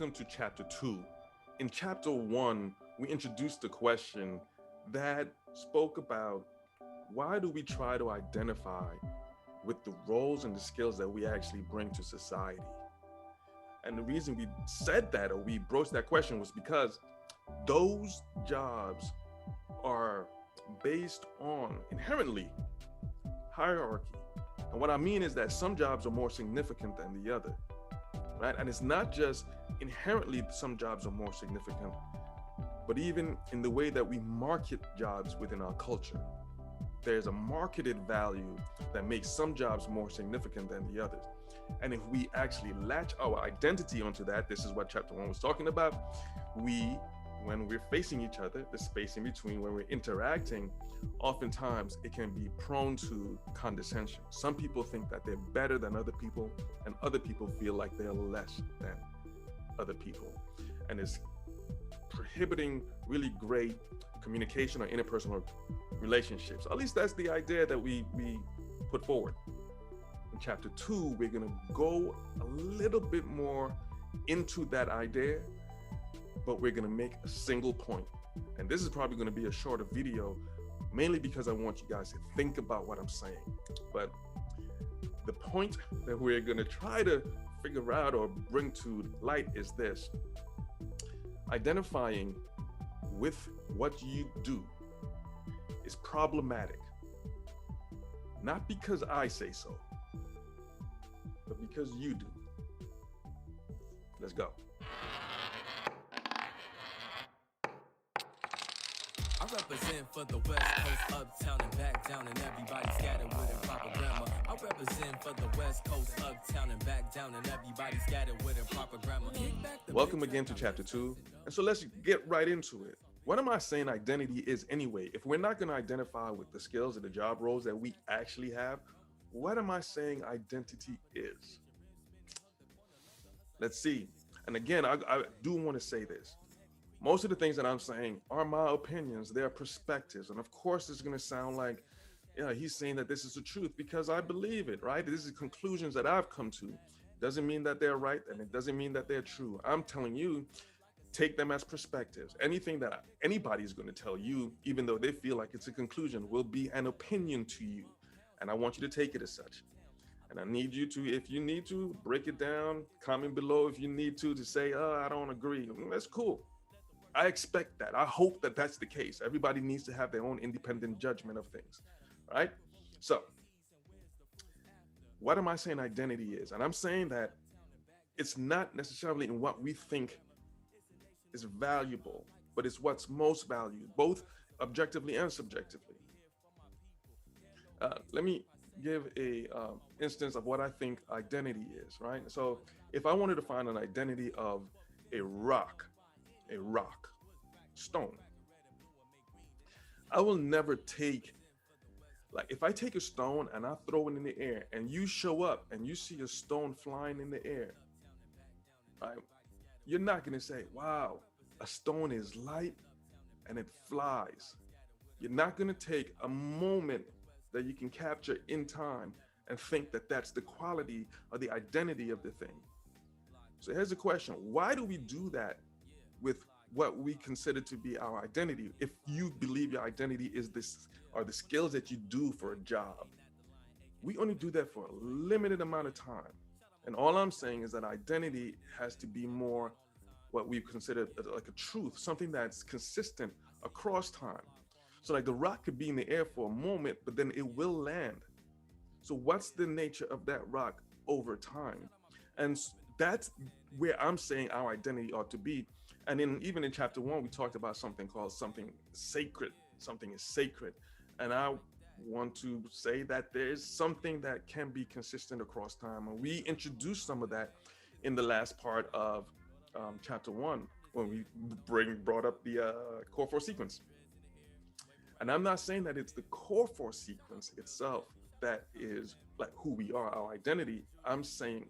welcome to chapter 2. In chapter 1, we introduced a question that spoke about why do we try to identify with the roles and the skills that we actually bring to society? And the reason we said that or we broached that question was because those jobs are based on inherently hierarchy. And what I mean is that some jobs are more significant than the other, right? And it's not just inherently some jobs are more significant, but even in the way that we market jobs within our culture. There's a marketed value that makes some jobs more significant than the others. And if we actually latch our identity onto that, this is what chapter 1 was talking about, when we're facing each other, the space in between, when we're interacting, oftentimes it can be prone to condescension. Some people think that they're better than other people, and other people feel like they're less than other people. And it's prohibiting really great communication or interpersonal relationships. At least that's the idea that we put forward. In chapter 2, we're going to go a little bit more into that idea, but we're going to make a single point. And this is probably going to be a shorter video, mainly because I want you guys to think about what I'm saying. But the point that we're going to try to figure out or bring to light is this: identifying with what you do is problematic, not because I say so, but because you do. Let's go. I represent for the West Coast, uptown and back down, and everybody scattered with improper grammar. I represent for the West Coast, uptown and back down, and everybody scattered with improper grammar. Welcome again to chapter 2. And so let's get right into it. What am I saying identity is anyway? If we're not going to identify with the skills and the job roles that we actually have, what am I saying identity is? Let's see. And again, I do want to say this. Most of the things that I'm saying are my opinions, they're perspectives. And of course, it's going to sound like, yeah, he's saying that this is the truth because I believe it, right? This is conclusions that I've come to. Doesn't mean that they're right, and it doesn't mean that they're true. I'm telling you, take them as perspectives. Anything that anybody's going to tell you, even though they feel like it's a conclusion, will be an opinion to you. And I want you to take it as such. And I need you to, if you need to, break it down, comment below if you need to say, oh, I don't agree. That's cool. I expect that. I hope that that's the case. Everybody needs to have their own independent judgment of things, right? So what am I saying identity is? And I'm saying that it's not necessarily in what we think is valuable, but it's what's most valued, both objectively and subjectively. Let me give a instance of what I think identity is, right? So if I wanted to find an identity of a rock, stone, I will never take, like if I take a stone and I throw it in the air and you show up and you see a stone flying in the air, right? You're not going to say, wow, a stone is light and it flies. You're not going to take a moment that you can capture in time and think that that's the quality or the identity of the thing. So here's the question: why do we do that with what we consider to be our identity? If you believe your identity is this, or the skills that you do for a job, we only do that for a limited amount of time. And all I'm saying is that identity has to be more what we consider like a truth, something that's consistent across time. So like the rock could be in the air for a moment, but then it will land. So what's the nature of that rock over time? And that's where I'm saying our identity ought to be. And even in chapter 1, we talked about something called something sacred. Something is sacred. And I want to say that there's something that can be consistent across time. And we introduced some of that in the last part of chapter 1, when we brought up the core 4 sequence. And I'm not saying that it's the core 4 sequence itself that is like who we are, our identity. I'm saying,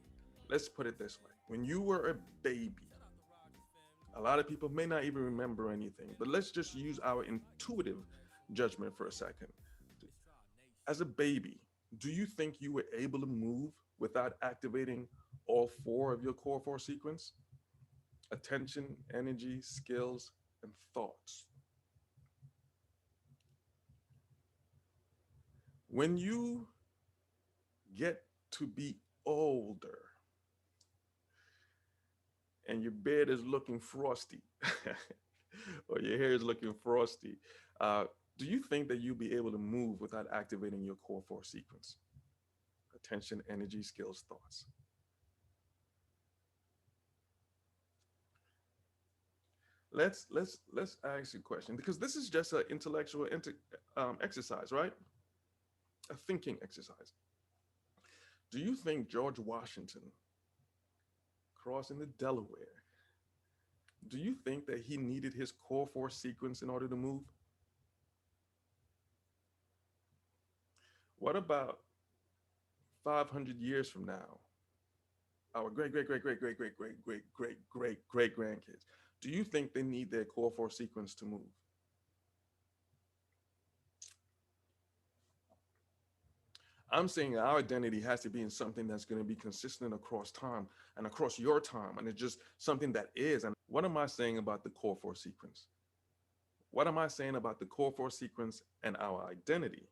let's put it this way. When you were a baby, a lot of people may not even remember anything, but let's just use our intuitive judgment for a second. As a baby, do you think you were able to move without activating all 4 of your core 4 sequence? attention, energy, skills, and thoughts. When you get to be older and your beard is looking frosty or your hair is looking frosty, uh, do you think that you'll be able to move without activating your core four sequence? Attention, energy, skills, thoughts. Let's ask you a question because this is just an intellectual exercise, right? A thinking exercise. Do you think George Washington crossing the Delaware, do you think that he needed his core four sequence in order to move? What about 500 years from now, our great great great great great great great great great great great grandkids? Do you think they need their core four sequence to move? I'm saying our identity has to be in something that's going to be consistent across time and across your time. And it's just something that is. And what am I saying about the core four sequence? What am I saying about the core four sequence and our identity?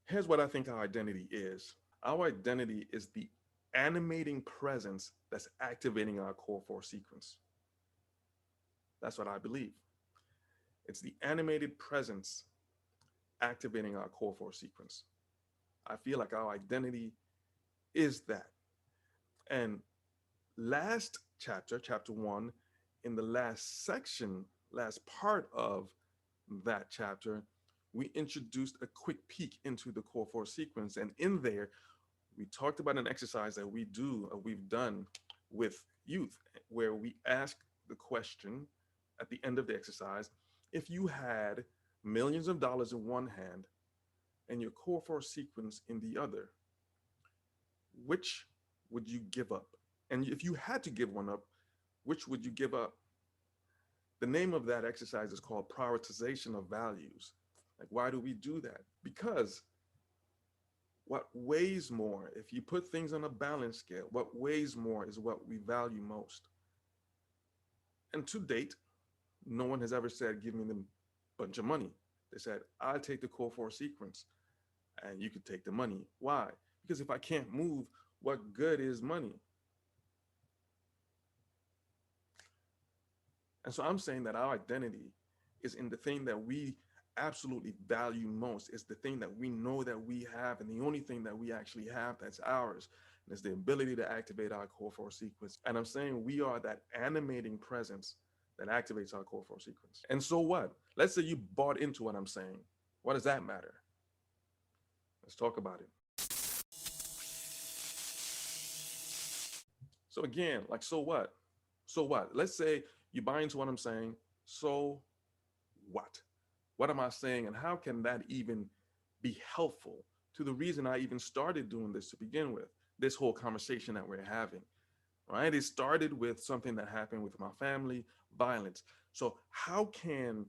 Here's what I think our identity is. Our identity is the animating presence that's activating our core four sequence. That's what I believe. It's the animated presence activating our core four sequence. I feel like our identity is that. And last chapter, chapter one, in the last section, last part of that chapter, we introduced a quick peek into the core four sequence. And in there, we talked about an exercise that we've done with youth, where we ask the question at the end of the exercise, if you had millions of dollars in one hand and your core four sequence in the other, which would you give up? And if you had to give one up, which would you give up? The name of that exercise is called prioritization of values. Like, why do we do that? Because what weighs more, if you put things on a balance scale, what weighs more is what we value most. And to date, no one has ever said, give me the bunch of money. They said, I'll take the core four sequence and you could take the money. Why? Because if I can't move, what good is money? And so I'm saying that our identity is in the thing that we absolutely value most. It's the thing that we know that we have, and the only thing that we actually have that's ours. And it's the ability to activate our core four sequence. And I'm saying we are that animating presence that activates our core four sequence. And so what? Let's say you bought into what I'm saying. What does that matter? Let's talk about it. So again, like, so what? So what? Let's say you buy into what I'm saying. So what? What am I saying? And how can that even be helpful to the reason I even started doing this to begin with? This whole conversation that we're having, right? It started with something that happened with my family, violence. So how can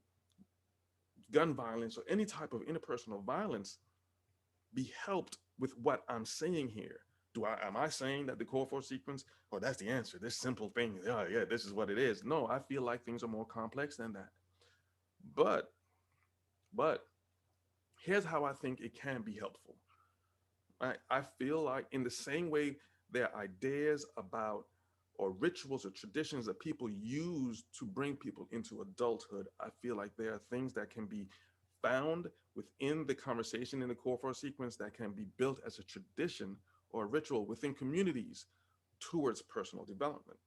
gun violence or any type of interpersonal violence be helped with what I'm saying here? Am I saying that the core four sequence, oh, that's the answer, this simple thing, yeah, this is what it is? No, I feel like things are more complex than that. But but here's how I think it can be helpful. I feel like in the same way there are ideas about or rituals or traditions that people use to bring people into adulthood, I feel like there are things that can be found within the conversation in the core four sequence that can be built as a tradition or a ritual within communities towards personal development.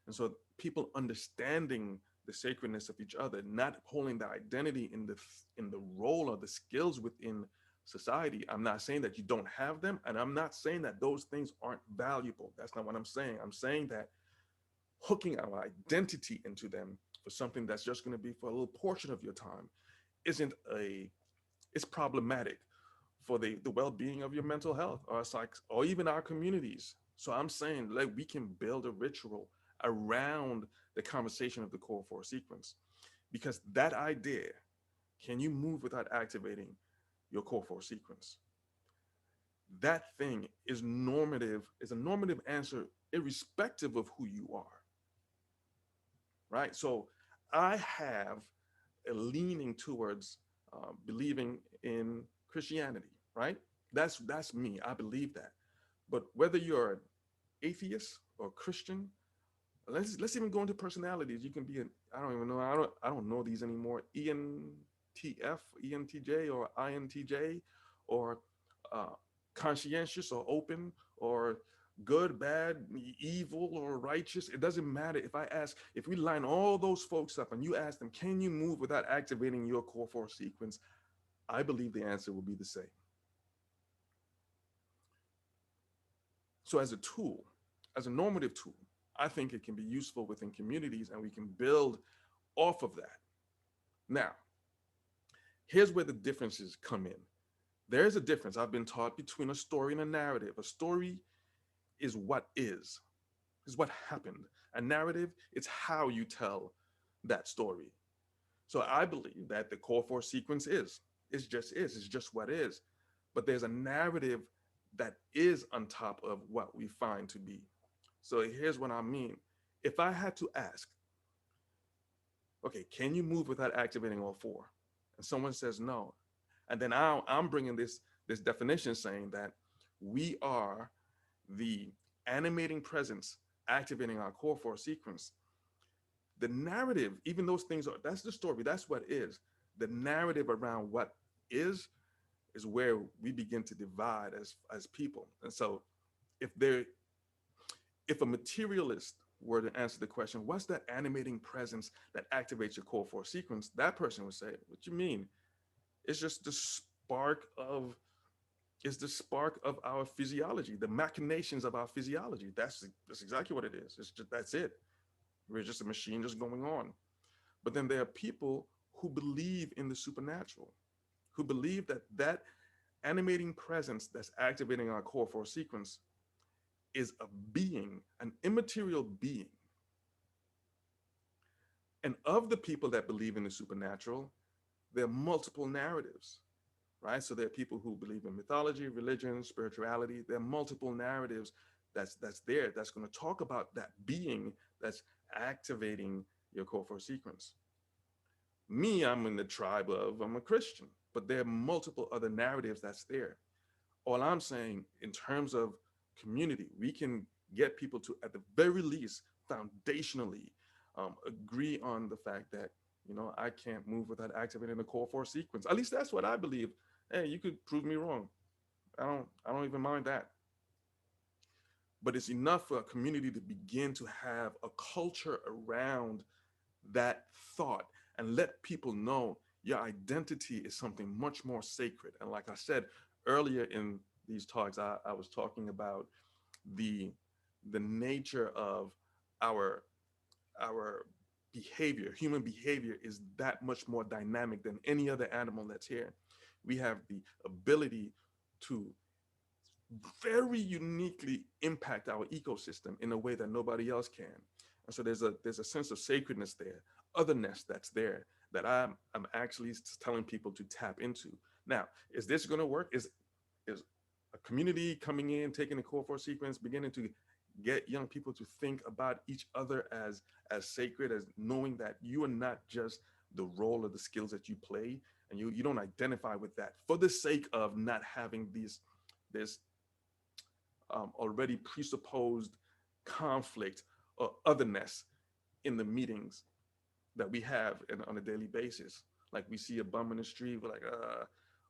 And so people understanding the sacredness of each other, not holding the identity in the role or the skills within society. I'm not saying that you don't have them, and I'm not saying that those things aren't valuable. That's not what I'm saying. I'm saying that hooking our identity into them for something that's just going to be for a little portion of your time isn't a it's problematic for the well-being of your mental health or or even our communities. So I'm saying, like, we can build a ritual around the conversation of the core four sequence, because that idea, can you move without activating your core four sequence? That thing is normative, is a normative answer irrespective of who you are. right? So I have a leaning towards believing in Christianity, right? That's me. I believe that. But whether you're an atheist or Christian, let's even go into personalities. You can be an I don't even know I don't know these anymore. ENTF, ENTJ, or INTJ, or uh, conscientious or open, or good, bad, evil, or righteous. It doesn't matter. If we line all those folks up and you ask them, can you move without activating your core force sequence? I believe the answer will be the same. So as a tool, as a normative tool, I think it can be useful within communities, and we can build off of that. Now, here's where the differences come in. There's a difference I've been taught between a story and a narrative. A story is what happened. A narrative, it's how you tell that story. So I believe that the core force sequence it's just what is. But there's a narrative that is on top of what we find to be. So here's what I mean. If I had to ask, okay, can you move without activating all four? And someone says no. And then I'm bringing this definition saying that we are the animating presence activating our core force sequence. The narrative, even those things are, that's the story, that's what is. The narrative around what is is where we begin to divide as people. And so if there if a materialist were to answer the question, what's that animating presence that activates your core force sequence? That person would say, what you mean? It's just the spark of our physiology, the machinations of our physiology. That's exactly what it is. That's it. We're just a machine just going on. But then there are people who believe in the supernatural, who believe that that animating presence that's activating our core force sequence is a being, an immaterial being. And of the people that believe in the supernatural, there are multiple narratives, right? So there are people who believe in mythology, religion, spirituality. There are multiple narratives that's there that's going to talk about that being that's activating your core force sequence. Me, I'm in the tribe of I'm a Christian, but there are multiple other narratives that's there. All I'm saying in terms of community, we can get people to, at the very least, foundationally agree on the fact that, I can't move without activating the core force sequence. At least that's what I believe. Hey, you could prove me wrong. I don't even mind that. But it's enough for a community to begin to have a culture around that thought and let people know your identity is something much more sacred. And like I said earlier in these talks, I was talking about the the nature of our our behavior. Human behavior is that much more dynamic than any other animal that's here. We have the ability to very uniquely impact our ecosystem in a way that nobody else can. And so there's a sense of sacredness there, otherness that's there that I'm actually telling people to tap into. Now, is this going to work? Is a community coming in, taking the core four sequence, beginning to get young people to think about each other as sacred, as knowing that you are not just the role or the skills that you play, and you don't identify with that for the sake of not having these this already presupposed conflict or otherness in the meetings that we have on a daily basis. Like we see a bum in the street, we're like,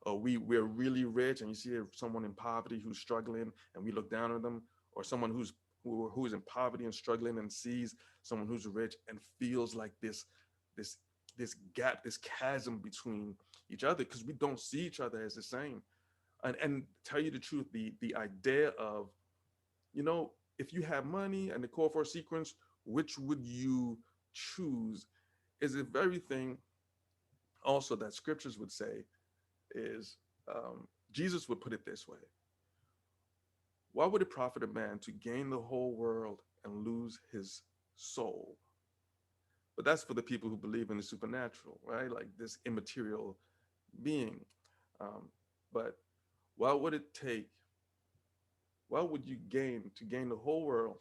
or we're really rich, and you see someone in poverty who's struggling, and we look down on them, or someone who is in poverty and struggling and sees someone who's rich and feels like this this gap, this chasm between each other because we don't see each other as the same. And tell you the truth, the idea of if you have money and the core four sequence, which would you choose? Is the very thing also that scriptures would say is Jesus would put it this way: why would it profit a man to gain the whole world and lose his soul? But that's for the people who believe in the supernatural, right? Like this immaterial being. Um, but what would it take? What would you gain to gain the whole world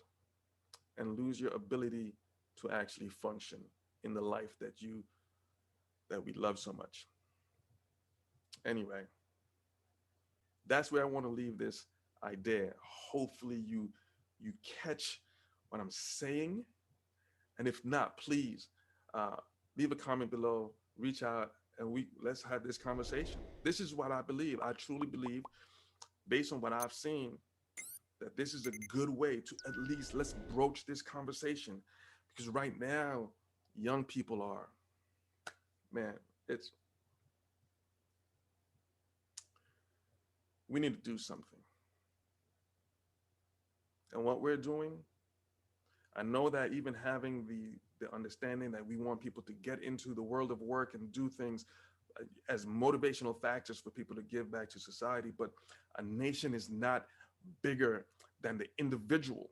and lose your ability to actually function in the life that we love so much. Anyway, that's where I want to leave this idea. Hopefully you catch what I'm saying, and if not, please uh, leave a comment below, reach out, and we let's have this conversation. This is what I believe. I truly believe, based on what I've seen, that this is a good way to at least let's broach this conversation, because right now young people are, man, it's we need to do something. And what we're doing, I know that even having the understanding that we want people to get into the world of work and do things as motivational factors for people to give back to society, but a nation is not bigger than the individual.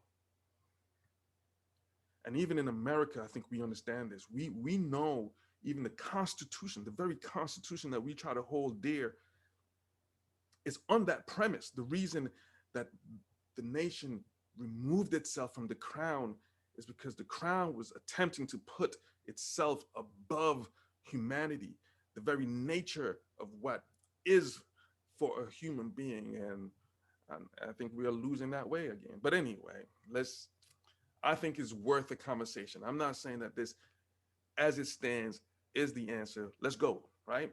And even in America, I think we understand this. We know even the Constitution, the very Constitution that we try to hold dear, is on that premise. The reason that the nation removed itself from the crown is because the crown was attempting to put itself above humanity, the very nature of what is for a human being. And I think we are losing that way again. But anyway, I think it's worth a conversation. I'm not saying that this, as it stands, is the answer. Let's go, right?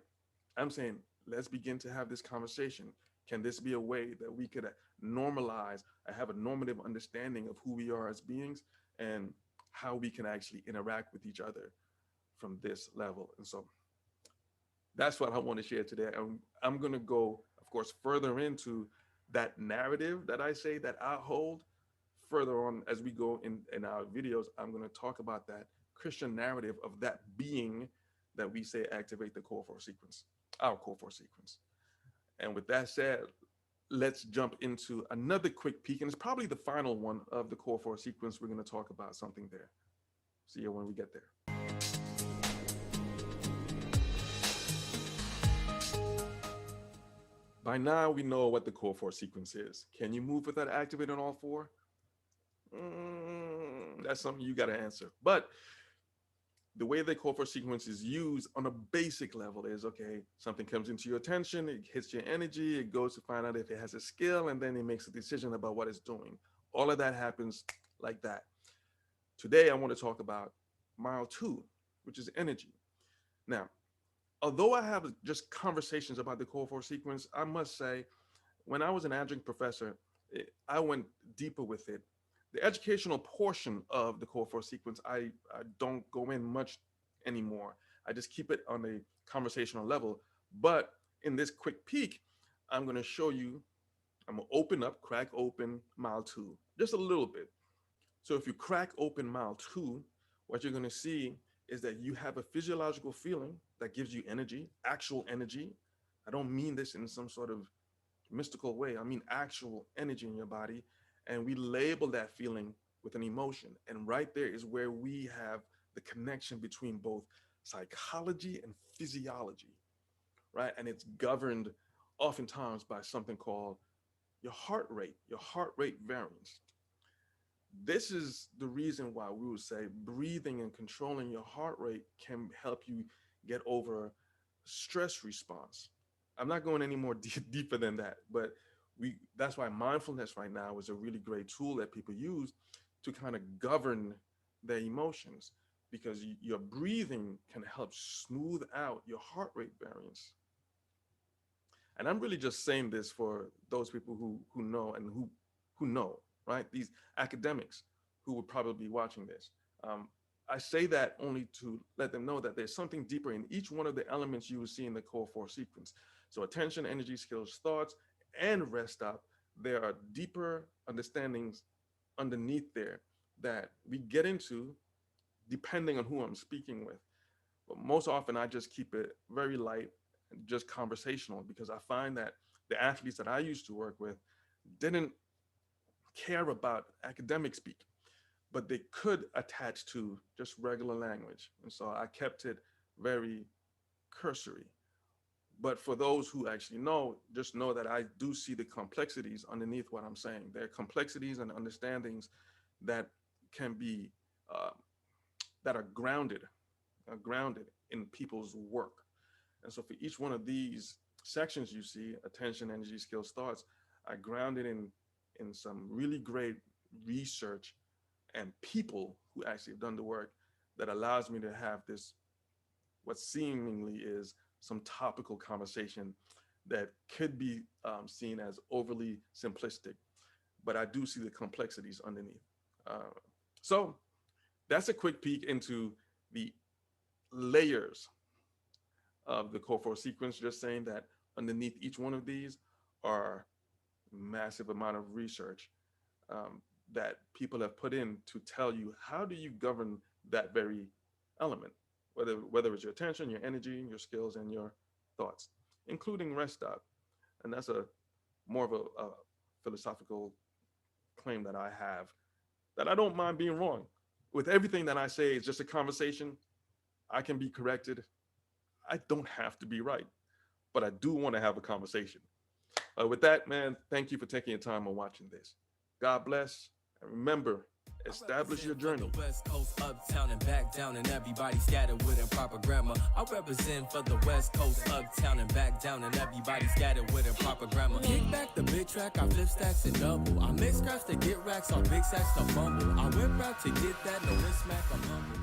I'm saying let's begin to have this conversation. Can this be a way that we could normalize, have a normative understanding of who we are as beings and how we can actually interact with each other from this level? And so that's what I want to share today. I'm going to go, of course, further into that narrative that I say that I hold further on as we go in our videos. I'm going to talk about that Christian narrative of that being that we say activate the core four sequence, our core four sequence. And with that said, let's jump into another quick peek, and it's probably the final one of the core four sequence. We're going to talk about something there. See you when we get there. By now, we know what the core four sequence is. Can you move without activating all four? That's something you got to answer. But the way the core four sequence is used on a basic level is, okay, something comes into your attention, it hits your energy, it goes to find out if it has a skill, and then it makes a decision about what it's doing. All of that happens like that. Today, I want to talk about mile two, which is energy. Now, although I have just conversations about the core four sequence, I must say, when I was an adjunct professor, I went deeper with it. The educational portion of the core four sequence, I don't go in much anymore. I just keep it on a conversational level. But in this quick peek, I'm going to show you, I'm going to open up, crack open mile two, just a little bit. So if you crack open mile two, what you're going to see is that you have a physiological feeling that gives you energy, actual energy. I don't mean this in some sort of mystical way. I mean actual energy in your body. And we label that feeling with an emotion. And right there is where we have the connection between both psychology and physiology, right? And it's governed oftentimes by something called your heart rate variance. This is the reason why we would say breathing and controlling your heart rate can help you get over stress response. I'm not going any more deeper than that, but we that's why mindfulness right now is a really great tool that people use to kind of govern their emotions, because your breathing can help smooth out your heart rate variance. And I'm really just saying this for those people who know and who know, right? These academics who would probably be watching this. Um, I say that only to let them know that there's something deeper in each one of the elements you will see in the core four sequence. So attention, energy, skills, thoughts, and rest stop. There are deeper understandings underneath there that we get into depending on who I'm speaking with. But most often I just keep it very light and just conversational, because I find that the athletes that I used to work with didn't care about academic speak, but they could attach to just regular language. And so I kept it very cursory. But for those who actually know, just know that I do see the complexities underneath what I'm saying. There are complexities and understandings that can be uh, that are grounded in people's work. And so for each one of these sections you see, attention, energy, skills, thoughts, I grounded in some really great research and people who actually have done the work that allows me to have this, what seemingly is some topical conversation that could be seen as overly simplistic, but I do see the complexities underneath. So that's a quick peek into the layers of the core four sequence, just saying that underneath each one of these are massive amount of research that people have put in to tell you how do you govern that very element, whether it's your attention, your energy, your skills, and your thoughts, including rest stop. And that's a more of a philosophical claim that I have, that I don't mind being wrong. With everything that I say, it's just a conversation. I can be corrected. I don't have to be right, but I do want to have a conversation. With that, man, thank you for taking your time on watching this. God bless. And remember, establish your journey. The West Coast, uptown and back down, and everybody scattered with improper grammar. I represent for the West Coast, uptown and back down, and everybody scattered with improper grammar. Kick back the big track, I flip stacks and double. I make scraps to get racks, or big sacks to fumble. I whip rap to get that, no wrist smack, I'm humble.